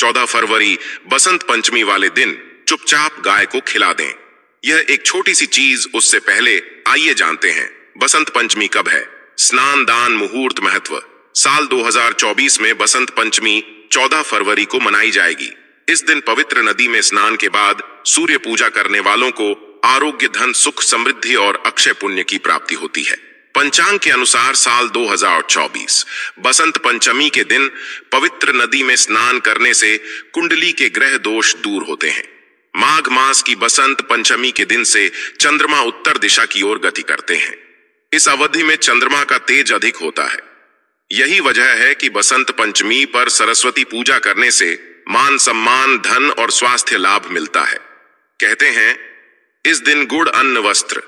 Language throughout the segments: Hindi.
14 फरवरी बसंत पंचमी वाले दिन चुपचाप गाय को खिला दें। यह एक छोटी सी चीज, उससे पहले आइए जानते हैं बसंत पंचमी कब है। स्नान दान मुहूर्त महत्व। साल 2024 में बसंत पंचमी 14 फरवरी को मनाई जाएगी। इस दिन पवित्र नदी में स्नान के बाद सूर्य पूजा करने वालों को आरोग्य, धन, सुख, समृद्धि और अक्षय पुण्य की प्राप्ति होती है। पंचांग के अनुसार साल 2024 बसंत पंचमी के दिन पवित्र नदी में स्नान करने से कुंडली के ग्रह दोष दूर होते हैं। माघ मास की बसंत पंचमी के दिन से चंद्रमा उत्तर दिशा की ओर गति करते हैं। इस अवधि में चंद्रमा का तेज अधिक होता है। यही वजह है कि बसंत पंचमी पर सरस्वती पूजा करने से मान सम्मान, धन और स्वास्थ्य लाभ मिलता है। कहते हैं इस दिन गुड़, अन्न, वस्त्र,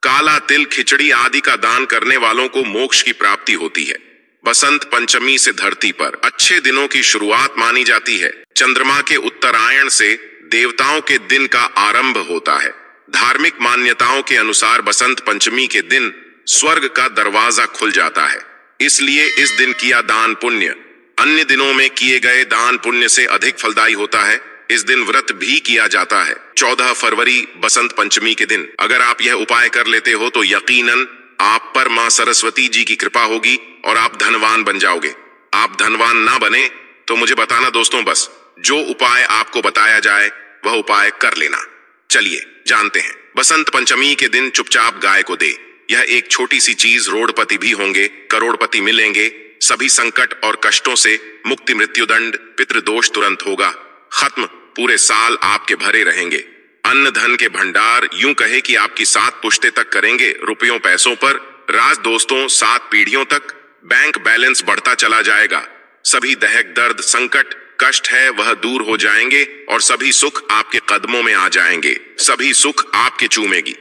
काला तिल, खिचड़ी आदि का दान करने वालों को मोक्ष की प्राप्ति होती है। बसंत पंचमी से धरती पर अच्छे दिनों की शुरुआत मानी जाती है। चंद्रमा के उत्तरायण से देवताओं के दिन का आरंभ होता है। धार्मिक मान्यताओं के अनुसार बसंत पंचमी के दिन स्वर्ग का दरवाजा खुल जाता है। इसलिए इस दिन किया दान पुण्य अन्य दिनों में किए गए दान पुण्य से अधिक फलदायी होता है। इस दिन व्रत भी किया जाता है। 14 फरवरी बसंत पंचमी के दिन अगर आप यह उपाय कर लेते हो तो यकीनन आप पर मां सरस्वती जी की कृपा होगी और आप धनवान बन जाओगे। आप धनवान ना बने तो मुझे बताना दोस्तों, बस जो उपाय आपको बताया जाए वह उपाय कर लेना। चलिए जानते हैं। बसंत पंचमी के दिन चुपचाप गाय को दे। यह एक छोटी सी चीज, रोडपति भी होंगे, करोड़पति मिलेंगे, सभी संकट और कष्टों से मुक्ति, मृत्युदंड, पितृदोष तुरंत होगा खत्म, पूरे साल आपके भरे रहेंगे। अन्न धन के भंडार, यूं कहे कि आपकी 7 पुश्ते तक करेंगे रुपयों पैसों पर राज दोस्तों। 7 पीढ़ियों तक बैंक बैलेंस बढ़ता चला जाएगा। सभी दहक, दर्द, संकट, कष्ट है वह दूर हो जाएंगे और सभी सुख आपके कदमों में आ जाएंगे। सभी सुख आपके चूमेगी।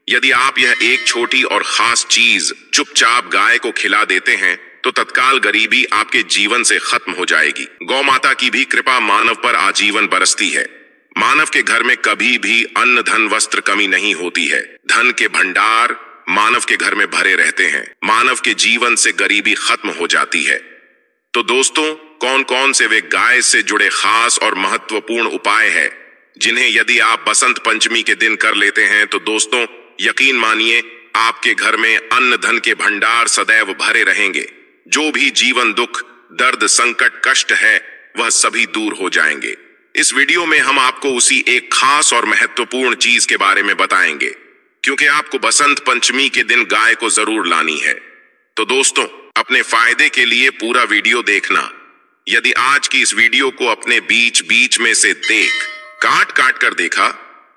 यदि आप यह एक छोटी और खास चीज चुपचाप गाय को खिला देते हैं तो तत्काल गरीबी आपके जीवन से खत्म हो जाएगी। गौ माता की भी कृपा मानव पर आजीवन बरसती है। मानव के घर में कभी भी अन्न, धन, वस्त्र कमी नहीं होती है। धन के भंडार मानव के घर में भरे रहते हैं। मानव के जीवन से गरीबी खत्म हो जाती है। तो दोस्तों, कौन कौन से वे गाय से जुड़े खास और महत्वपूर्ण उपाय है जिन्हें यदि आप बसंत पंचमी के दिन कर लेते हैं तो दोस्तों यकीन मानिए आपके घर में अन्न धन के भंडार सदैव भरे रहेंगे। जो भी जीवन दुख, दर्द, संकट, कष्ट है वह सभी दूर हो जाएंगे। इस वीडियो में हम आपको उसी एक खास और महत्वपूर्ण चीज के बारे में बताएंगे, क्योंकि आपको बसंत पंचमी के दिन गाय को जरूर लानी है। तो दोस्तों, अपने फायदे के लिए पूरा वीडियो देखना। यदि आज की इस वीडियो को अपने बीच बीच में से काट काट कर देखा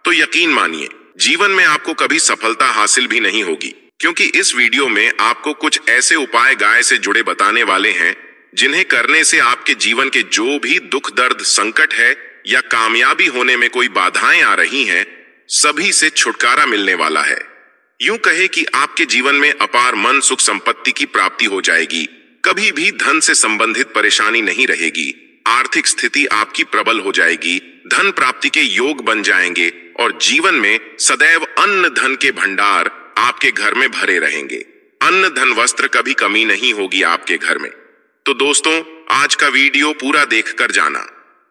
तो यकीन मानिए जीवन में आपको कभी सफलता हासिल भी नहीं होगी, क्योंकि इस वीडियो में आपको कुछ ऐसे उपाय गाय से जुड़े बताने वाले हैं जिन्हें करने से आपके जीवन के जो भी दुख, दर्द, संकट है या कामयाबी होने में कोई बाधाएं आ रही हैं, सभी से छुटकारा मिलने वाला है। यूं कहे कि आपके जीवन में अपार मन, सुख, संपत्ति की प्राप्ति हो जाएगी। कभी भी धन से संबंधित परेशानी नहीं रहेगी। आर्थिक स्थिति आपकी प्रबल हो जाएगी। धन प्राप्ति के योग बन जाएंगे और जीवन में सदैव अन्न धन के भंडार आपके घर में भरे रहेंगे। अन्न धन वस्त्र कभी कमी नहीं होगी आपके घर में। तो दोस्तों, आज का वीडियो पूरा देखकर जाना।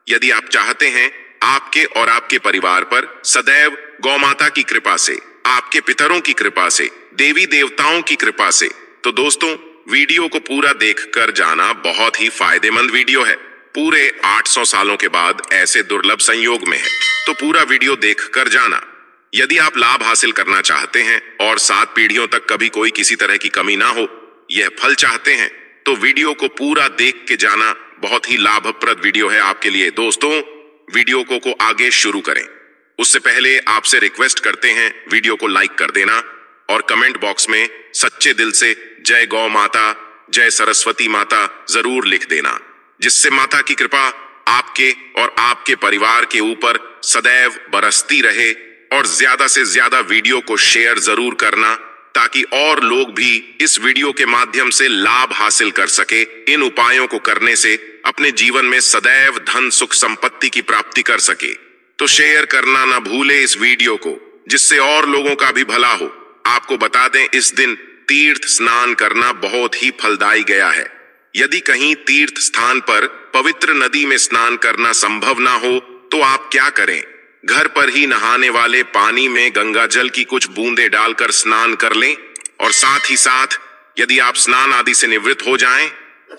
यदि आप चाहते हैं आपके और आपके परिवार पर सदैव गौ माता की कृपा से, आपके पितरों की कृपा से, देवी देवताओं की कृपा से, तो दोस्तों वीडियो को पूरा देखकर जाना। बहुत ही फायदेमंद वीडियो है। पूरे 800 सालों के बाद ऐसे दुर्लभ संयोग में है, तो पूरा वीडियो देखकर जाना। यदि आप लाभ हासिल करना चाहते हैं और 7 पीढ़ियों तक कभी कोई किसी तरह की कमी ना हो, यह फल चाहते हैं, तो वीडियो को पूरा देख के जाना। बहुत ही लाभप्रद वीडियो है आपके लिए। दोस्तों, वीडियो को आगे शुरू करें उससे पहले आपसे रिक्वेस्ट करते हैं वीडियो को लाइक कर देना और कमेंट बॉक्स में सच्चे दिल से जय गौ माता, जय सरस्वती माता जरूर लिख देना, जिससे माता की कृपा आपके और आपके परिवार के ऊपर सदैव बरसती रहे। और ज्यादा से ज्यादा वीडियो को शेयर जरूर करना ताकि और लोग भी इस वीडियो के माध्यम से लाभ हासिल कर सके। इन उपायों को करने से अपने जीवन में सदैव धन, सुख, संपत्ति की प्राप्ति कर सके। तो शेयर करना ना भूले इस वीडियो को, जिससे और लोगों का भी भला हो। आपको बता दें, इस दिन तीर्थ स्नान करना बहुत ही फलदायी गया है। यदि कहीं तीर्थ स्थान पर पवित्र नदी में स्नान करना संभव ना हो तो आप क्या करें? घर पर ही नहाने वाले पानी में गंगा जल की कुछ बूंदें डालकर स्नान कर लें। और साथ ही साथ यदि आप स्नान आदि से निवृत्त हो जाएं,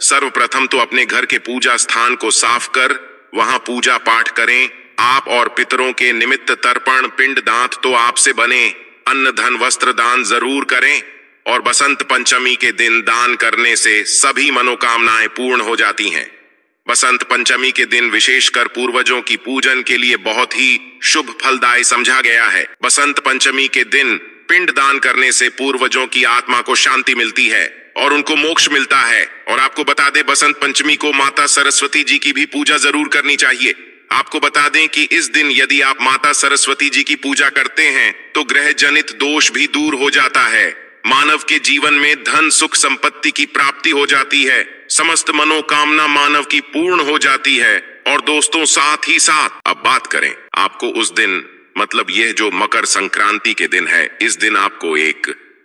सर्वप्रथम तो अपने घर के पूजा स्थान को साफ कर वहां पूजा पाठ करें। आप और पितरों के निमित्त तर्पण पिंड दांत तो आपसे बने, अन्न धन वस्त्र दान जरूर करें। और बसंत पंचमी के दिन दान करने से सभी मनोकामनाएं पूर्ण हो जाती हैं। बसंत पंचमी के दिन विशेषकर पूर्वजों की पूजन के लिए बहुत ही शुभ फलदायी समझा गया है। बसंत पंचमी के दिन पिंड दान करने से पूर्वजों की आत्मा को शांति मिलती है और उनको मोक्ष मिलता है। और आपको बता दें, बसंत पंचमी को माता सरस्वती जी की भी पूजा जरूर करनी चाहिए। आपको बता दें कि इस दिन यदि आप माता सरस्वती जी की पूजा करते हैं तो ग्रह जनित दोष भी दूर हो जाता है। मानव के जीवन में धन सुख संपत्ति की प्राप्ति हो जाती है। समस्त मनोकामना मानव की पूर्ण हो जाती है। और दोस्तों, साथ ही साथ अब बात करें, आपको उस दिन मतलब यह जो मकर संक्रांति के दिन है, इस दिन आपको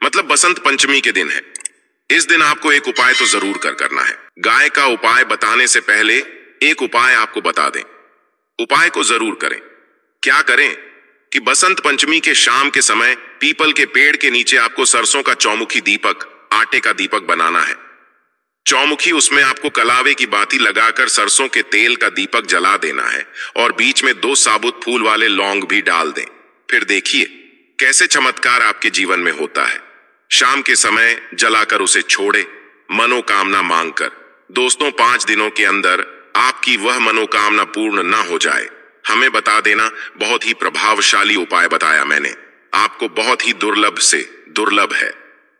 मतलब बसंत पंचमी के दिन है, इस दिन आपको एक उपाय तो जरूर करना है। गाय का उपाय बताने से पहले एक उपाय आपको बता दें। उपाय को जरूर करें। क्या करें कि बसंत पंचमी के शाम के समय पीपल के पेड़ के नीचे आपको सरसों का चौमुखी दीपक, आटे का दीपक बनाना है। चौमुखी, उसमें आपको कलावे की बाती लगाकर सरसों के तेल का दीपक जला देना है और बीच में 2 साबुत फूल वाले लौंग भी डाल दें। फिर देखिए कैसे चमत्कार आपके जीवन में होता है। शाम के समय जलाकर उसे छोड़े, मनोकामना मांगकर। दोस्तों, 5 दिनों के अंदर आपकी वह मनोकामना पूर्ण ना हो जाए, हमें बता देना। बहुत ही प्रभावशाली उपाय बताया मैंने आपको, बहुत ही दुर्लभ से दुर्लभ है।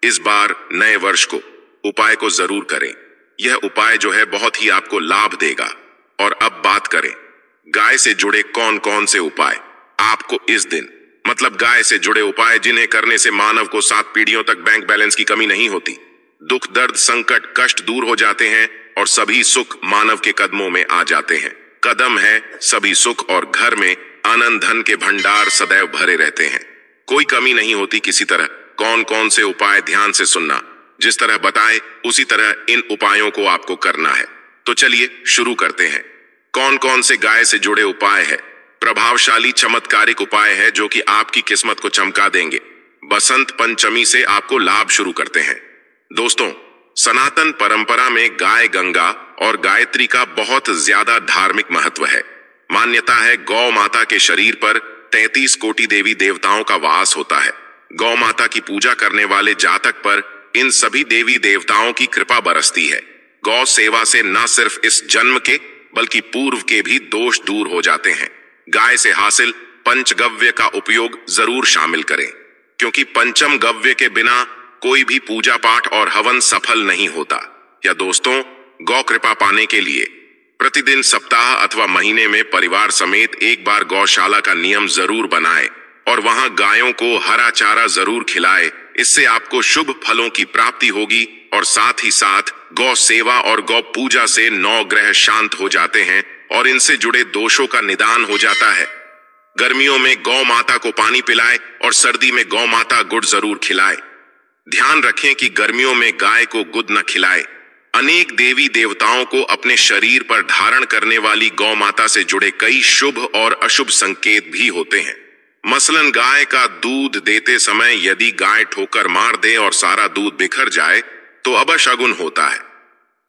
इस बार नए वर्ष को उपाय को जरूर करें। यह उपाय जो है बहुत ही आपको लाभ देगा। और अब बात करें गाय से जुड़े कौन कौन से उपाय आपको इस दिन, मतलब गाय से जुड़े उपाय जिन्हें करने से मानव को 7 पीढ़ियों तक बैंक बैलेंस की कमी नहीं होती, दुख दर्द संकट कष्ट दूर हो जाते हैं और सभी सुख मानव के कदमों में आ जाते हैं। कदम है सभी सुख और घर में आनंद धन के भंडार सदैव भरे रहते हैं, कोई कमी नहीं होती किसी तरह। कौन कौन से उपाय ध्यान से सुनना, जिस तरह बताए उसी तरह इन उपायों को आपको करना है। तो चलिए शुरू करते हैं। कौन कौन से गाय से जुड़े उपाय है? प्रभावशाली चमत्कारिक उपाय है जो कि आपकी किस्मत को चमका देंगे। बसंत पंचमी से आपको लाभ शुरू करते हैं। दोस्तों, सनातन परंपरा में गाय गंगा और गायत्री का बहुत ज्यादा धार्मिक महत्व है। मान्यता है गौ माता के शरीर पर 33 कोटि देवी देवताओं का वास होता है। गौ माता की पूजा करने वाले जातक पर इन सभी देवी देवताओं की कृपा बरसती है। गौ सेवा से न सिर्फ इस जन्म के बल्कि पूर्व के भी दोष दूर हो जाते हैं। गाय से हासिल पंचगव्य का उपयोग जरूर शामिल करें, क्योंकि पंचम गव्य के बिना कोई भी पूजा पाठ और हवन सफल नहीं होता। या दोस्तों, गौ कृपा पाने के लिए प्रतिदिन सप्ताह अथवा महीने में परिवार समेत एक बार गौशाला का नियम जरूर बनाए और वहां गायों को हरा चारा जरूर खिलाए। इससे आपको शुभ फलों की प्राप्ति होगी और साथ ही साथ गौ सेवा और गौ पूजा से 9 ग्रह शांत हो जाते हैं और इनसे जुड़े दोषों का निदान हो जाता है। गर्मियों में गौ माता को पानी पिलाए और सर्दी में गौ माता गुड़ जरूर खिलाए। ध्यान रखें कि गर्मियों में गाय को गुड़ न खिलाए। अनेक देवी देवताओं को अपने शरीर पर धारण करने वाली गौ माता से जुड़े कई शुभ और अशुभ संकेत भी होते हैं। मसलन गाय का दूध देते समय यदि गाय ठोकर मार दे और सारा दूध बिखर जाए तो अबशगुन होता है।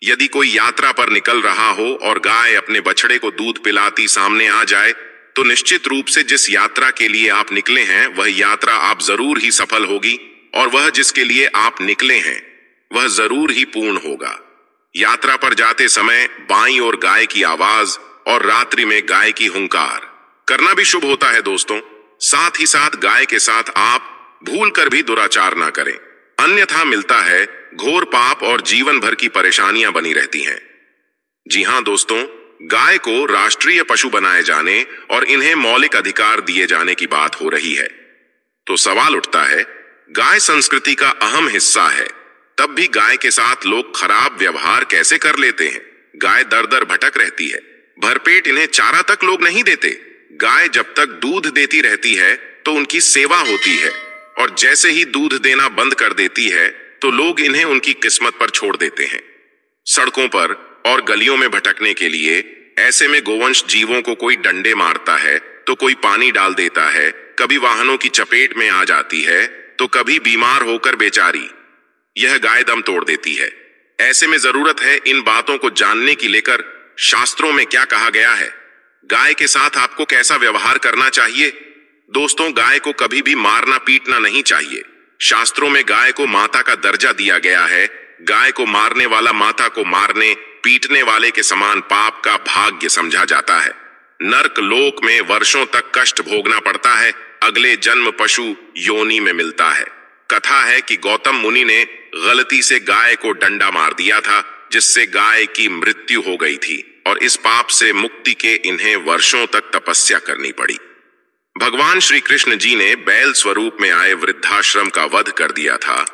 यदि कोई यात्रा पर निकल रहा हो और गाय अपने बछड़े को दूध पिलाती सामने आ जाए तो निश्चित रूप से जिस यात्रा के लिए आप निकले हैं वह यात्रा आप जरूर ही सफल होगी और वह जिसके लिए आप निकले हैं वह जरूर ही पूर्ण होगा। यात्रा पर जाते समय बाईं ओर गाय की आवाज और रात्रि में गाय की हुंकार करना भी शुभ होता है। दोस्तों, साथ ही साथ गाय के साथ आप भूल कर भी दुराचार ना करें, अन्यथा मिलता है घोर पाप और जीवन भर की परेशानियां बनी रहती हैं। जी हां दोस्तों, गाय को राष्ट्रीय पशु बनाए जाने और इन्हें मौलिक अधिकार दिए जाने की बात हो रही है। तो सवाल उठता है, गाय संस्कृति का अहम हिस्सा है, तब भी गाय के साथ लोग खराब व्यवहार कैसे कर लेते हैं? गाय दर दर भटक रहती है, भरपेट इन्हें चारा तक लोग नहीं देते। गाय जब तक दूध देती रहती है तो उनकी सेवा होती है और जैसे ही दूध देना बंद कर देती है तो लोग इन्हें उनकी किस्मत पर छोड़ देते हैं। सड़कों पर और गलियों में भटकने के लिए। ऐसे में गोवंश जीवों को कोई डंडे मारता है तो कोई पानी डाल देता है, कभी वाहनों की चपेट में आ जाती है तो कभी बीमार होकर बेचारी यह गाय दम तोड़ देती है। ऐसे में जरूरत है इन बातों को जानने की लेकर शास्त्रों में क्या कहा गया है, गाय के साथ आपको कैसा व्यवहार करना चाहिए। दोस्तों, गाय को कभी भी मारना पीटना नहीं चाहिए। शास्त्रों में गाय को माता का दर्जा दिया गया है। गाय को मारने वाला माता को मारने पीटने वाले के समान पाप का भाग्य समझा जाता है। नरक लोक में वर्षों तक कष्ट भोगना पड़ता है, अगले जन्म पशु योनि में मिलता है। कथा है कि गौतम मुनि ने गलती से गाय को डंडा मार दिया था, जिससे गाय की मृत्यु हो गई थी और इस पाप से मुक्ति के इन्हें वर्षों तक तपस्या करनी पड़ी। भगवान श्री कृष्ण जी ने बैल स्वरूप में आए वृद्धाश्रम का वध कर दिया था,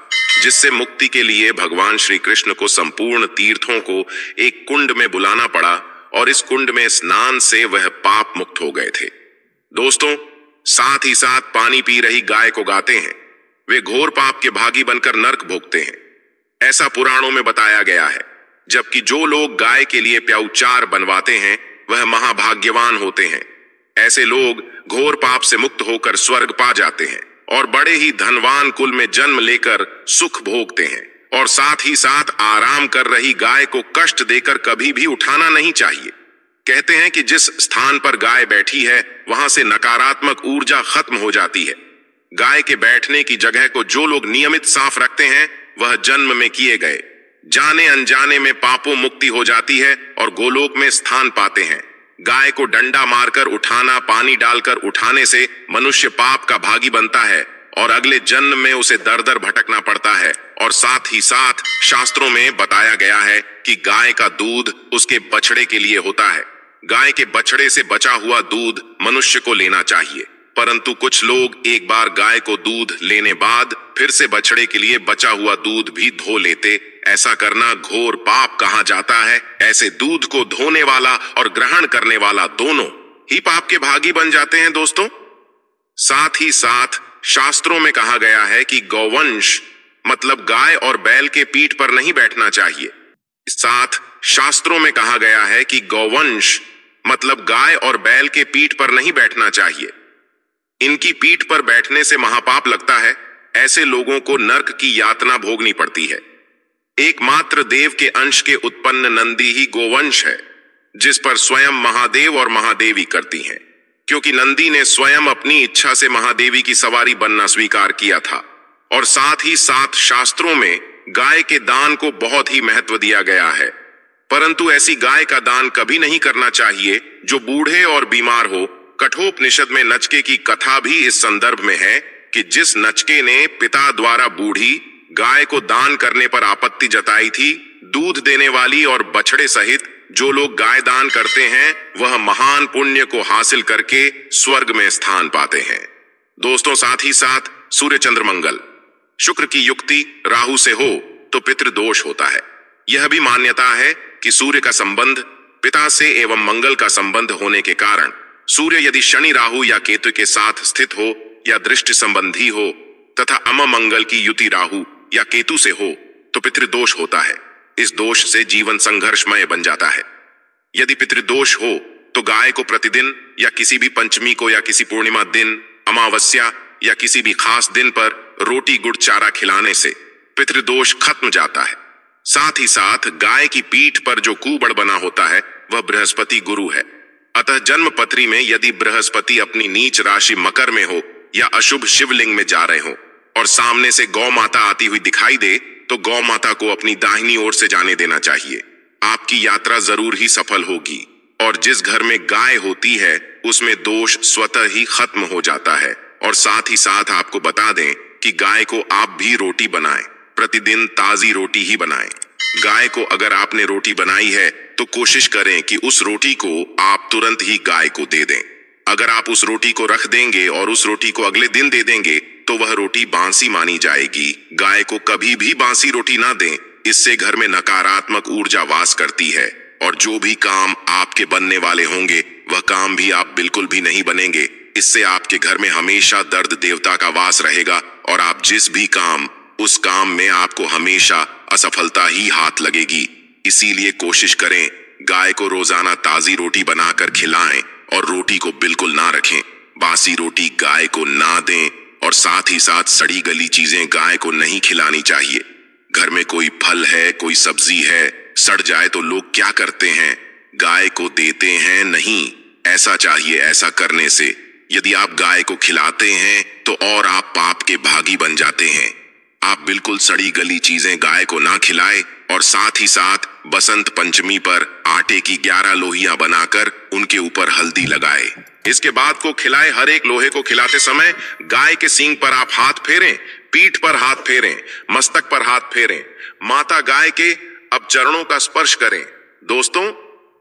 जिससे मुक्ति के लिए भगवान श्री कृष्ण को संपूर्ण तीर्थों को एक कुंड में बुलाना पड़ा और इस कुंड में स्नान से वह पाप मुक्त हो गए थे। दोस्तों, साथ ही साथ पानी पी रही गाय को गाते हैं, वे घोर पाप के भागी बनकर नरक भोगते हैं, ऐसा पुराणों में बताया गया है। जबकि जो लोग गाय के लिए प्याउचार बनवाते हैं वह महाभाग्यवान होते हैं। ऐसे लोग घोर पाप से मुक्त होकर स्वर्ग पा जाते हैं और बड़े ही धनवान कुल में जन्म लेकर सुख भोगते हैं। और साथ ही साथ आराम कर रही गाय को कष्ट देकर कभी भी उठाना नहीं चाहिए। कहते हैं कि जिस स्थान पर गाय बैठी है वहां से नकारात्मक ऊर्जा खत्म हो जाती है। गाय के बैठने की जगह को जो लोग नियमित साफ रखते हैं वह जन्म में किए गए जाने अनजाने में पापों मुक्ति हो जाती है और गोलोक में स्थान पाते हैं। गाय को डंडा मारकर उठाना, पानी डालकर उठाने से मनुष्य पाप का भागी बनता है और अगले जन्म में उसे दर दर भटकना पड़ता है। और साथ ही साथ शास्त्रों में बताया गया है कि गाय का दूध उसके बछड़े के लिए होता है। गाय के बछड़े से बचा हुआ दूध मनुष्य को लेना चाहिए, परंतु कुछ लोग एक बार गाय को दूध लेने बाद फिर से बछड़े के लिए बचा हुआ दूध भी धो लेते। ऐसा करना घोर पाप कहा जाता है। ऐसे दूध को धोने वाला और ग्रहण करने वाला दोनों ही पाप के भागी बन जाते हैं। दोस्तों, साथ ही साथ शास्त्रों में कहा गया है कि गौवंश मतलब गाय और बैल के पीठ पर नहीं बैठना चाहिए। साथ शास्त्रों में कहा गया है कि गौवंश मतलब गाय और बैल के पीठ पर नहीं बैठना चाहिए। इनकी पीठ पर बैठने से महापाप लगता है। ऐसे लोगों को नरक की यातना भोगनी पड़ती है। एकमात्र देव के अंश के उत्पन्न नंदी ही गोवंश है, जिस पर स्वयं महादेव और महादेवी करती हैं, क्योंकि नंदी ने स्वयं अपनी इच्छा से महादेवी की सवारी बनना स्वीकार किया था। और साथ ही साथ शास्त्रों में गाय के दान को बहुत ही महत्व दिया गया है, परंतु ऐसी गाय का दान कभी नहीं करना चाहिए जो बूढ़े और बीमार हो। कठोपनिषद में नचके की कथा भी इस संदर्भ में है कि जिस नचके ने पिता द्वारा बूढ़ी गाय को दान करने पर आपत्ति जताई थी, दूध देने वाली और बछड़े सहित जो लोग गाय दान करते हैं वह महान पुण्य को हासिल करके स्वर्ग में स्थान पाते हैं। दोस्तों, साथ ही साथ सूर्य चंद्र मंगल शुक्र की युक्ति राहु से हो तो पितृदोष होता है। यह भी मान्यता है कि सूर्य का संबंध पिता से एवं मंगल का संबंध होने के कारण सूर्य यदि शनि राहु या केतु के साथ स्थित हो या दृष्टि संबंधी हो तथा अम मंगल की युति राहु या केतु से हो तो पितृदोष होता है। इस दोष से जीवन संघर्षमय बन जाता है। यदि पितृदोष हो तो गाय को प्रतिदिन या किसी भी पंचमी को या किसी पूर्णिमा दिन, अमावस्या या किसी भी खास दिन पर रोटी गुड़ चारा खिलाने से पितृदोष खत्म जाता है। साथ ही साथ गाय की पीठ पर जो कुबड़ बना होता है वह बृहस्पति गुरु है। अतः जन्म पत्री में यदि बृहस्पति अपनी नीच राशि मकर में हो या अशुभ शिवलिंग में जा रहे हो और सामने से गौ माता आती हुई दिखाई दे तो गौ माता को अपनी दाहिनी ओर से जाने देना चाहिए। आपकी यात्रा जरूर ही सफल होगी और जिस घर में गाय होती है उसमें दोष स्वतः ही खत्म हो जाता है। और साथ ही साथ आपको बता दें कि गाय को आप भी रोटी बनाएं, प्रतिदिन ताजी रोटी ही बनाएं। गाय को अगर आपने रोटी बनाई है तो कोशिश करें कि उस रोटी को आप तुरंत ही गाय को दे दें। अगर आप उस रोटी को रख देंगे और उस रोटी को अगले दिन दे देंगे तो वह रोटी बासी मानी जाएगी। गाय को कभी भी बासी रोटी ना दें, इससे घर में नकारात्मक ऊर्जा वास करती है और जो भी काम आपके बनने वाले होंगे वह काम भी आप बिल्कुल भी नहीं बनेंगे। इससे आपके घर में हमेशा दर्द देवता का वास रहेगा और आप जिस भी काम उस काम में आपको हमेशा असफलता ही हाथ लगेगी। इसीलिए कोशिश करें गाय को रोजाना ताजी रोटी बनाकर खिलाएं और रोटी को बिल्कुल ना रखें। बासी रोटी गाय को ना दें और साथ ही साथ सड़ी गली चीजें गाय को नहीं खिलानी चाहिए। घर में कोई फल है, कोई सब्जी है, सड़ जाए तो लोग क्या करते हैं? गाय को देते हैं नहीं। ऐसा चाहिए। ऐसा करने से यदि आप गाय को खिलाते हैं तो और आप पाप के भागी बन जाते हैं। आप बिल्कुल सड़ी गली चीजें गाय को ना खिलाएं और साथ ही साथ बसंत पंचमी पर आटे की 11 लोहियां बनाकर उनके ऊपर हल्दी लगाए। इसके बाद को खिलाए। हर एक लोहे को खिलाते समय गाय के सींग पर आप हाथ फेरें, पीठ पर हाथ फेरें, मस्तक पर हाथ फेरें। माता गाय के अब चरणों का स्पर्श करें। दोस्तों,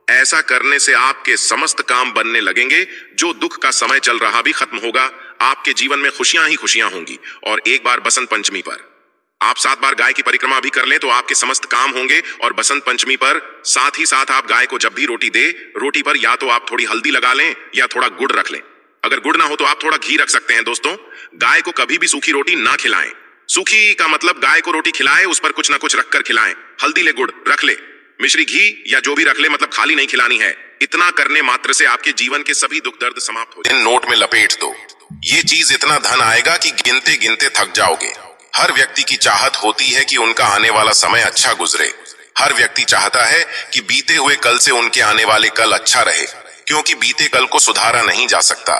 ऐसा करने से आपके समस्त काम बनने लगेंगे। जो दुख का समय चल रहा भी खत्म होगा। आपके जीवन में खुशियां ही खुशियां होंगी। और एक बार बसंत पंचमी पर आप 7 बार गाय की परिक्रमा भी कर लें तो आपके समस्त काम होंगे। और बसंत पंचमी पर साथ ही साथ आप गाय को जब भी रोटी दे, रोटी पर या तो आप थोड़ी हल्दी लगा लें या थोड़ा गुड़ रख लें। अगर गुड़ ना हो तो आप थोड़ा घी रख सकते हैं। दोस्तों, गाय को कभी भी सूखी रोटी ना खिलाएं। सूखी का मतलब गाय को रोटी खिलाए, उस पर कुछ ना कुछ रखकर खिलाएं। हल्दी ले, गुड़ रख ले, मिश्री घी या जो भी रख ले, मतलब खाली नहीं खिलानी है। इतना करने मात्र से आपके जीवन के सभी दुख दर्द समाप्त हो जाएंगे। नोट में लपेट दो। ये चीज इतना धन आएगा कि गिनते गिनते थक जाओगे। हर व्यक्ति की चाहत होती है कि उनका आने वाला समय अच्छा गुजरे। हर व्यक्ति चाहता है कि बीते हुए कल से उनके आने वाले कल अच्छा रहे, क्योंकि बीते कल को सुधारा नहीं जा सकता,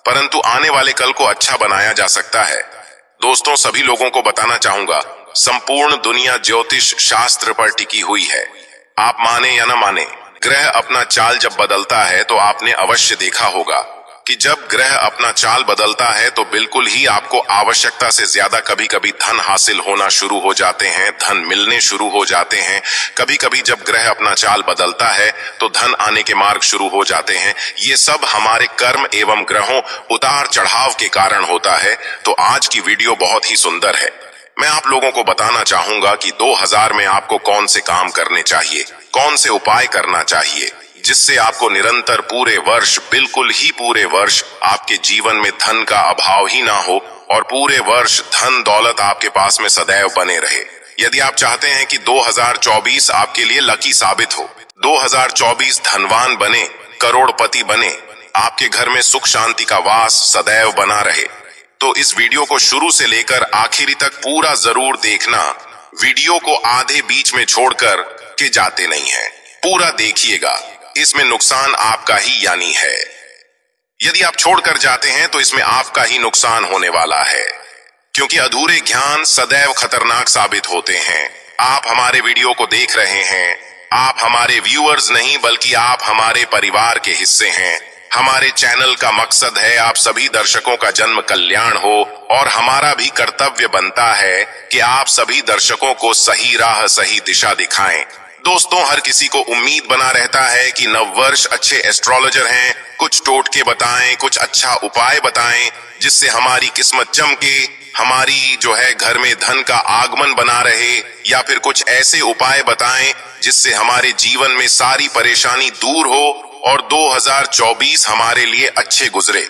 परंतु आने वाले कल को अच्छा बनाया जा सकता है। दोस्तों, सभी लोगों को बताना चाहूंगा, संपूर्ण दुनिया ज्योतिष शास्त्र पर टिकी हुई है। आप माने या न माने, ग्रह अपना चाल जब बदलता है तो आपने अवश्य देखा होगा कि जब ग्रह अपना चाल बदलता है तो बिल्कुल ही आपको आवश्यकता से ज्यादा कभी कभी धन हासिल होना शुरू हो जाते हैं, धन मिलने शुरू हो जाते हैं। कभी कभी जब ग्रह अपना चाल बदलता है तो धन आने के मार्ग शुरू हो जाते हैं। ये सब हमारे कर्म एवं ग्रहों उतार चढ़ाव के कारण होता है। तो आज की वीडियो बहुत ही सुंदर है। मैं आप लोगों को बताना चाहूंगा कि 2000 में आपको कौन से काम करने चाहिए, कौन से उपाय करना चाहिए, जिससे आपको निरंतर पूरे वर्ष, बिल्कुल ही पूरे वर्ष आपके जीवन में धन का अभाव ही ना हो और पूरे वर्ष धन दौलत आपके पास में सदैव बने रहे। यदि आप चाहते हैं कि 2024 आपके लिए लकी साबित हो, 2024 धनवान बने, करोड़पति बने, आपके घर में सुख शांति का वास सदैव बना रहे, तो इस वीडियो को शुरू से लेकर आखिरी तक पूरा जरूर देखना। वीडियो को आधे बीच में छोड़कर के जाते नहीं है, पूरा देखिएगा। इसमें नुकसान आपका ही यानी है। यदि आप छोड़कर जाते हैं तो इसमें आपका ही नुकसान होने वाला है, क्योंकि अधूरे ज्ञान सदैव खतरनाक साबित होते हैं। आप हमारे वीडियो को देख रहे हैं, आप हमारे व्यूअर्स नहीं बल्कि आप हमारे परिवार के हिस्से हैं। हमारे चैनल का मकसद है आप सभी दर्शकों का जन्म कल्याण हो और हमारा भी कर्तव्य बनता है कि आप सभी दर्शकों को सही राह, सही दिशा दिखाएं। दोस्तों, हर किसी को उम्मीद बना रहता है कि नववर्ष अच्छे एस्ट्रोलॉजर हैं, कुछ टोटके बताएं, कुछ अच्छा उपाय बताएं जिससे हमारी किस्मत चमके, हमारी जो है घर में धन का आगमन बना रहे, या फिर कुछ ऐसे उपाय बताएं जिससे हमारे जीवन में सारी परेशानी दूर हो और 2024 हमारे लिए अच्छे गुजरे।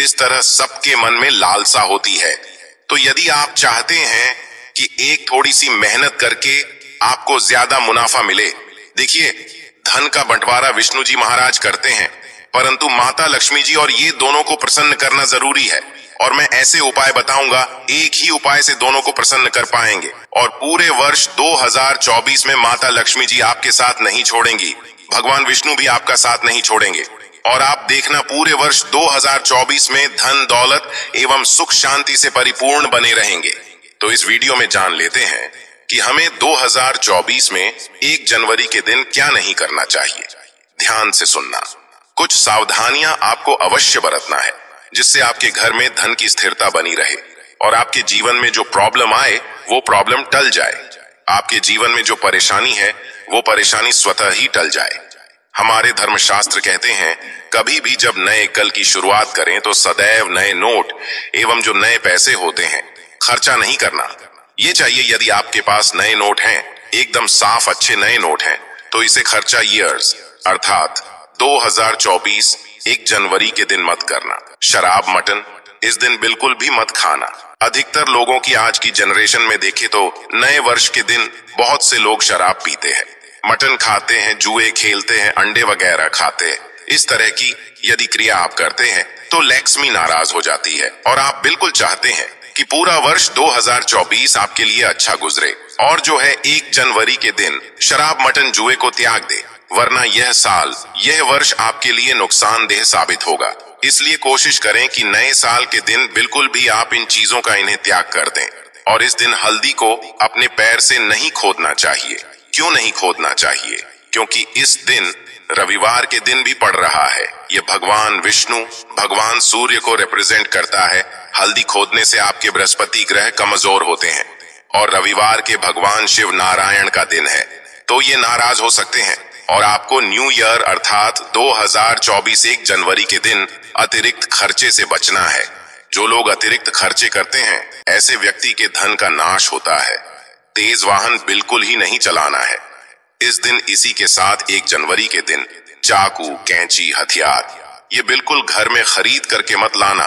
इस तरह सबके मन में लालसा होती है। तो यदि आप चाहते हैं कि एक थोड़ी सी मेहनत करके आपको ज्यादा मुनाफा मिले, देखिए, धन का बंटवारा विष्णु जी महाराज करते हैं, परंतु माता लक्ष्मी जी और ये दोनों को प्रसन्न करना जरूरी है। और मैं ऐसे उपाय बताऊंगा, एक ही उपाय से दोनों को प्रसन्न कर पाएंगे। और पूरे वर्ष 2024 में माता लक्ष्मी जी आपके साथ नहीं छोड़ेंगी, भगवान विष्णु भी आपका साथ नहीं छोड़ेंगे। और आप देखना, पूरे वर्ष 2024 में धन दौलत एवं सुख शांति से परिपूर्ण बने रहेंगे। तो इस वीडियो में जान लेते हैं कि हमें 2024 में 1 जनवरी के दिन क्या नहीं करना चाहिए। ध्यान से सुनना। कुछ सावधानियां आपको अवश्य बरतना है, जिससे आपके घर में धन की स्थिरता बनी रहे और आपके जीवन में जो प्रॉब्लम आए वो प्रॉब्लम टल जाए। आपके जीवन में जो परेशानी है वो परेशानी स्वतः ही टल जाए। हमारे धर्मशास्त्र कहते हैं, कभी भी जब नए कल की शुरुआत करें तो सदैव नए नोट एवं जो नए पैसे होते हैं खर्चा नहीं करना। ये चाहिए, यदि आपके पास नए नोट हैं, एकदम साफ अच्छे नए नोट हैं, तो इसे खर्चा ईयर्स अर्थात 2024 1 जनवरी के दिन मत करना। शराब मटन इस दिन बिल्कुल भी मत खाना। अधिकतर लोगों की आज की जनरेशन में देखे तो नए वर्ष के दिन बहुत से लोग शराब पीते हैं। मटन खाते हैं, जुए खेलते हैं, अंडे वगैरह खाते हैं, इस तरह की यदि क्रिया आप करते हैं तो लक्ष्मी नाराज हो जाती है और आप बिल्कुल चाहते हैं कि पूरा वर्ष 2024 आपके लिए अच्छा गुजरे और जो है 1 जनवरी के दिन शराब मटन जुए को त्याग दे, वरना यह वर्ष आपके लिए नुकसानदेह साबित होगा। इसलिए कोशिश करें कि नए साल के दिन बिल्कुल भी आप इन चीजों का इन्हें त्याग कर दें। और इस दिन हल्दी को अपने पैर से नहीं खोदना चाहिए। क्यों नहीं खोदना चाहिए? क्योंकि इस दिन रविवार के दिन भी पड़ रहा है। ये भगवान विष्णु, भगवान सूर्य को रिप्रेजेंट करता है। हल्दी खोदने से आपके बृहस्पति ग्रह कमजोर होते हैं और रविवार के भगवान शिव नारायण का दिन है, तो ये नाराज हो सकते हैं और आपको न्यू ईयर अर्थात 2024 1 जनवरी के दिन अतिरिक्त खर्चे से बचना है। जो लोग अतिरिक्त खर्चे करते हैं, ऐसे व्यक्ति के धन का नाश होता है। तेज वाहन बिल्कुल ही नहीं चलाना है इस दिन। इसी के साथ 1 जनवरी के दिन चाकू, कैंची, हथियार ये बिल्कुल घर में खरीद करके मत लाना,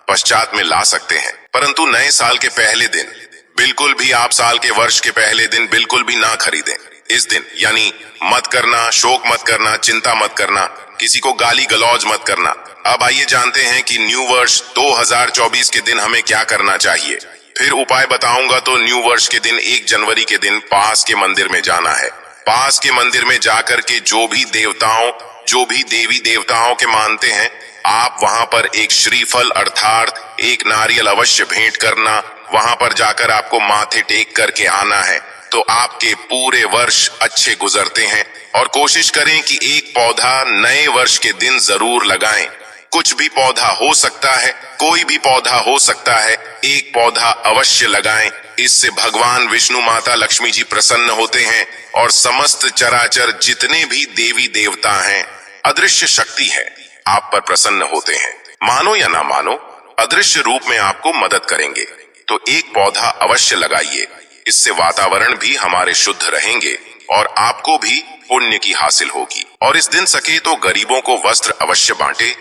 पश्चात में ला सकते हैं, परंतु नए साल के पहले दिन बिल्कुल भी आप साल के वर्ष के पहले दिन बिल्कुल भी ना खरीदें। इस दिन यानी मत करना, शोक मत करना, चिंता मत करना, किसी को गाली गलौज मत करना। अब आइए जानते हैं कि न्यू वर्ष 2024 के दिन हमें क्या करना चाहिए। फिर उपाय बताऊंगा। तो न्यू वर्ष के दिन 1 जनवरी के दिन पास के मंदिर में जाना है। पास के मंदिर में जाकर के जो भी देवी देवताओं के मानते हैं, आप वहां पर एक श्रीफल अर्थात एक नारियल अवश्य भेंट करना। वहां पर जाकर आपको माथे टेक करके आना है, तो आपके पूरे वर्ष अच्छे गुजरते हैं। और कोशिश करें कि एक पौधा नए वर्ष के दिन जरूर लगाएं। कुछ भी पौधा हो सकता है, कोई भी पौधा हो सकता है, एक पौधा अवश्य लगाएं। इससे भगवान विष्णु, माता लक्ष्मी जी प्रसन्न होते हैं और समस्त चराचर जितने भी देवी देवता हैं, अदृश्य शक्ति है, आप पर प्रसन्न होते हैं। मानो या ना मानो, अदृश्य रूप में आपको मदद करेंगे। तो एक पौधा अवश्य लगाइए। इससे वातावरण भी हमारे शुद्ध रहेंगे और आपको भी पुण्य की हासिल होगी। और इस दिन सके तो गरीबों को वस्त्र अवश्य बांटे,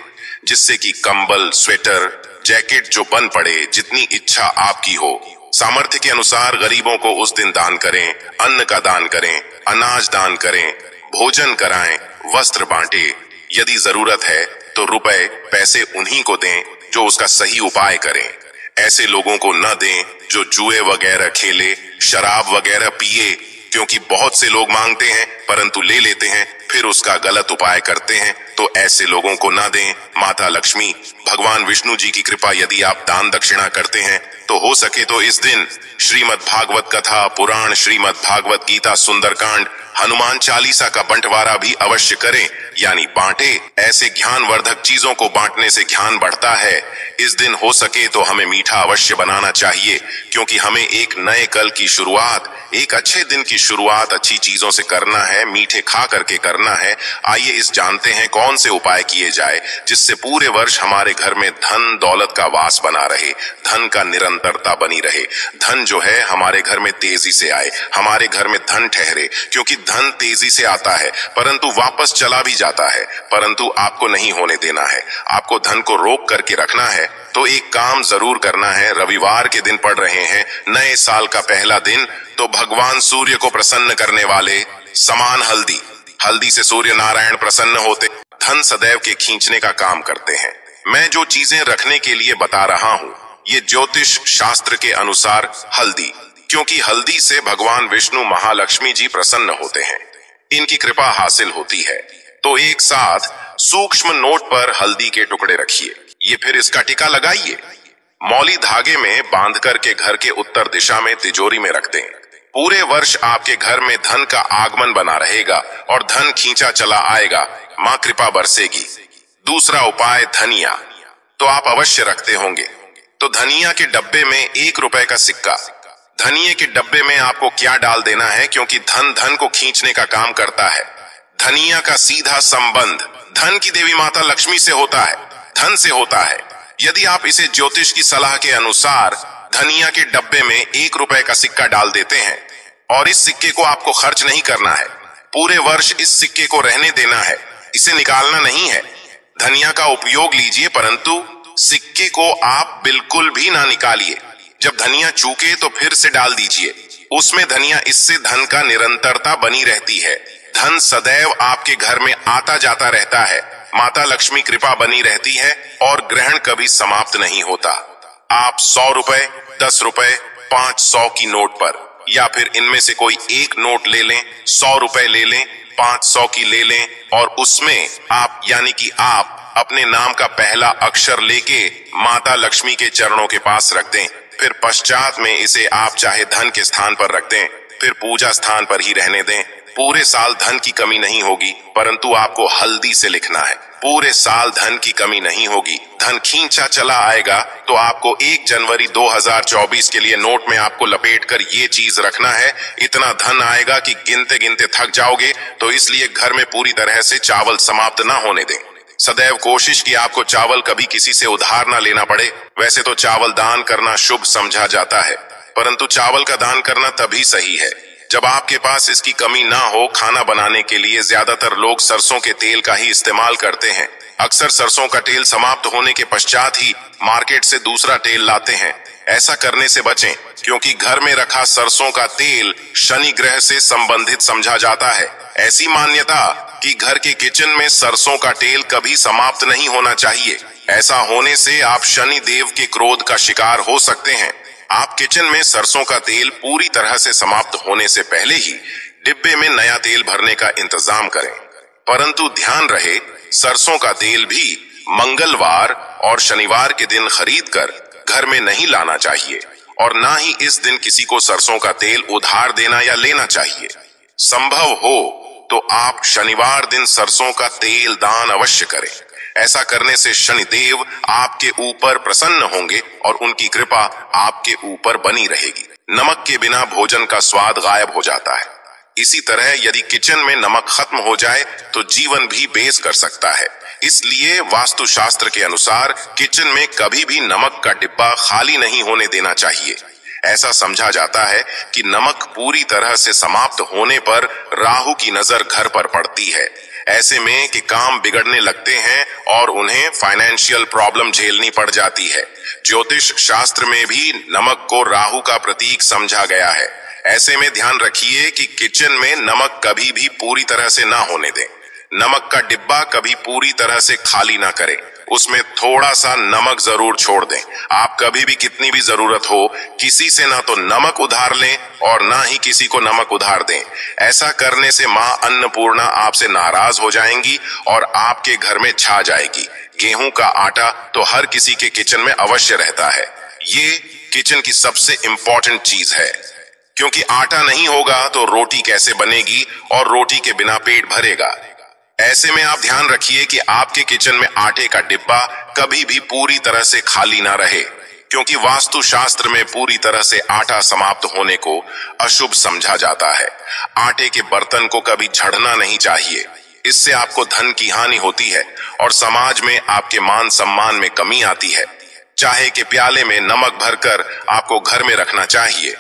जिससे कि कंबल, स्वेटर, जैकेट जो बन पड़े, जितनी इच्छा आपकी हो, सामर्थ्य के अनुसार गरीबों को उस दिन दान करें। अन्न का दान करें, अनाज दान करें, भोजन कराएं, वस्त्र बांटे। यदि जरूरत है तो रुपए पैसे उन्हीं को दें जो उसका सही उपाय करें। ऐसे लोगों को न दें जो जुए वगैरह खेले, शराब वगैरह पिए, क्योंकि बहुत से लोग मांगते हैं परंतु ले लेते हैं, फिर उसका गलत उपाय करते हैं। तो ऐसे लोगों को ना दें। माता लक्ष्मी, भगवान विष्णु जी की कृपा यदि आप दान दक्षिणा करते हैं तो हो सके तो इस दिन श्रीमद् भागवत कथा, पुराण, श्रीमद् भागवत गीता, सुंदरकांड, हनुमान चालीसा का बंटवारा भी अवश्य करें, यानी बांटे। ऐसे ज्ञानवर्धक चीजों को बांटने से ज्ञान बढ़ता है। इस दिन हो सके तो हमें मीठा अवश्य बनाना चाहिए, क्योंकि हमें एक नए कल की शुरुआत, एक अच्छे दिन की शुरुआत अच्छी चीजों से करना है, मीठे खा करके करना है। आइए इस जानते हैं कौन से उपाय किए जाए जिससे पूरे वर्ष हमारे घर में धन दौलत का वास बना रहे, धन का निरंतरता बनी रहे, धन जो है हमारे घर में तेजी से आए, हमारे घर में धन ठहरे। क्योंकि धन तेजी से आता है परंतु वापस चला भी जाता है, परंतु आपको नहीं होने देना है। आपको धन को रोक करके रखना है। तो एक काम जरूर करना है। रविवार के दिन पड़ रहे हैं, नए साल का पहला दिन, तो भगवान सूर्य को प्रसन्न करने वाले समान हल्दी से सूर्य नारायण प्रसन्न होते, धन सदैव के खींचने का काम करते हैं। मैं जो चीजें रखने के लिए बता रहा हूँ, ये ज्योतिष शास्त्र के अनुसार हल्दी, क्योंकि हल्दी से भगवान विष्णु, महालक्ष्मी जी प्रसन्न होते हैं, इनकी कृपा हासिल होती है। तो एक साथ सूक्ष्म नोट पर हल्दी के टुकड़े रखिए, ये फिर इसका टीका लगाइए, मौली धागे में बांध करके घर के उत्तर दिशा में तिजोरी में रख दें। पूरे वर्ष आपके घर में धन का आगमन बना रहेगा और धन खींचा चला आएगा, मां कृपा बरसेगी। दूसरा उपाय, धनिया तो आप अवश्य रखते होंगे। तो धनिया के डब्बे में 1 रुपए का सिक्का, धनिये के डब्बे में आपको क्या डाल देना है, क्योंकि धन को खींचने का काम करता है। धनिया का सीधा संबंध धन की देवी माता लक्ष्मी से होता है, धन से होता है। यदि आप इसे ज्योतिष की सलाह के अनुसार धनिया के डब्बे में 1 रुपए का सिक्का डाल देते हैं और इस सिक्के को आपको खर्च नहीं करना है, पूरे वर्ष इस सिक्के को रहने देना है, इसे निकालना नहीं है। धनिया का उपयोग लीजिए परंतु सिक्के को आप बिल्कुल भी ना निकालिए। जब धनिया चूके तो फिर से डाल दीजिए उसमें धनिया, इससे धन का निरंतरता बनी रहती है। धन सदैव आपके घर में आता जाता रहता है, माता लक्ष्मी कृपा बनी रहती है और ग्रहण कभी समाप्त नहीं होता। आप 100 रुपए, 10 रुपए, 500 की नोट पर या फिर इनमें से कोई एक नोट ले लें, 100 रुपए ले लें, 500 की ले लें और उसमें आप यानी कि आप अपने नाम का पहला अक्षर लेके माता लक्ष्मी के चरणों के पास रख दें। फिर पश्चात में इसे आप चाहे धन के स्थान पर रख दें, फिर पूजा स्थान पर ही रहने दें। पूरे साल धन की कमी नहीं होगी, परंतु आपको हल्दी से लिखना है। पूरे साल धन की कमी नहीं होगी, धन खींचा चला आएगा तो आपको 1 जनवरी 2024 के लिए नोट में आपको लपेटकर ये चीज रखना है। इतना धन आएगा कि गिनते गिनते थक जाओगे, तो इसलिए घर में पूरी तरह से चावल समाप्त ना होने दें। सदैव कोशिश की आपको चावल कभी किसी से उधार ना लेना पड़े। वैसे तो चावल दान करना शुभ समझा जाता है, परंतु चावल का दान करना तभी सही है जब आपके पास इसकी कमी ना हो। खाना बनाने के लिए ज्यादातर लोग सरसों के तेल का ही इस्तेमाल करते हैं। अक्सर सरसों का तेल समाप्त होने के पश्चात ही मार्केट से दूसरा तेल लाते हैं। ऐसा करने से बचें, क्योंकि घर में रखा सरसों का तेल शनि ग्रह से संबंधित समझा जाता है। ऐसी मान्यता कि घर के किचन में सरसों का तेल कभी समाप्त नहीं होना चाहिए। ऐसा होने से आप शनि देव के क्रोध का शिकार हो सकते हैं। आप किचन में सरसों का तेल पूरी तरह से समाप्त होने से पहले ही डिब्बे में नया तेल भरने का इंतजाम करें। परंतु ध्यान रहे, सरसों का तेल भी मंगलवार और शनिवार के दिन खरीदकर घर में नहीं लाना चाहिए और ना ही इस दिन किसी को सरसों का तेल उधार देना या लेना चाहिए। संभव हो तो आप शनिवार दिन सरसों का तेल दान अवश्य करें। ऐसा करने से शनिदेव आपके ऊपर प्रसन्न होंगे और उनकी कृपा आपके ऊपर बनी रहेगी। नमक के बिना भोजन का स्वाद गायब हो जाता है। इसी तरह यदि किचन में नमक खत्म हो जाए तो जीवन भी बेस कर सकता है। इसलिए वास्तुशास्त्र के अनुसार किचन में कभी भी नमक का डिब्बा खाली नहीं होने देना चाहिए। ऐसा समझा जाता है कि नमक पूरी तरह से समाप्त होने पर राहु की नजर घर पर पड़ती है। ऐसे में कि काम बिगड़ने लगते हैं और उन्हें फाइनेंशियल प्रॉब्लम झेलनी पड़ जाती है। ज्योतिष शास्त्र में भी नमक को राहु का प्रतीक समझा गया है। ऐसे में ध्यान रखिए कि किचन में नमक कभी भी पूरी तरह से ना होने दें। नमक का डिब्बा कभी पूरी तरह से खाली ना करें, उसमें थोड़ा सा नमक जरूर छोड़ दें। आप कभी भी कितनी भी जरूरत हो किसी से ना तो नमक उधार लें और ना ही किसी को नमक उधार दें। ऐसा करने से मां अन्नपूर्णा आपसे नाराज हो जाएंगी और आपके घर में छा जाएगी। गेहूं का आटा तो हर किसी के किचन में अवश्य रहता है। ये किचन की सबसे इंपॉर्टेंट चीज है, क्योंकि आटा नहीं होगा तो रोटी कैसे बनेगी और रोटी के बिना पेट भरेगा। ऐसे में आप ध्यान रखिए कि आपके किचन में आटे का डिब्बा कभी भी पूरी तरह से खाली ना रहे, क्योंकि वास्तु शास्त्र में पूरी तरह से आटा समाप्त होने को अशुभ समझा जाता है। आटे के बर्तन को कभी झड़ना नहीं चाहिए, इससे आपको धन की हानि होती है और समाज में आपके मान सम्मान में कमी आती है। चाय के प्याले में नमक भरकर आपको घर में रखना चाहिए।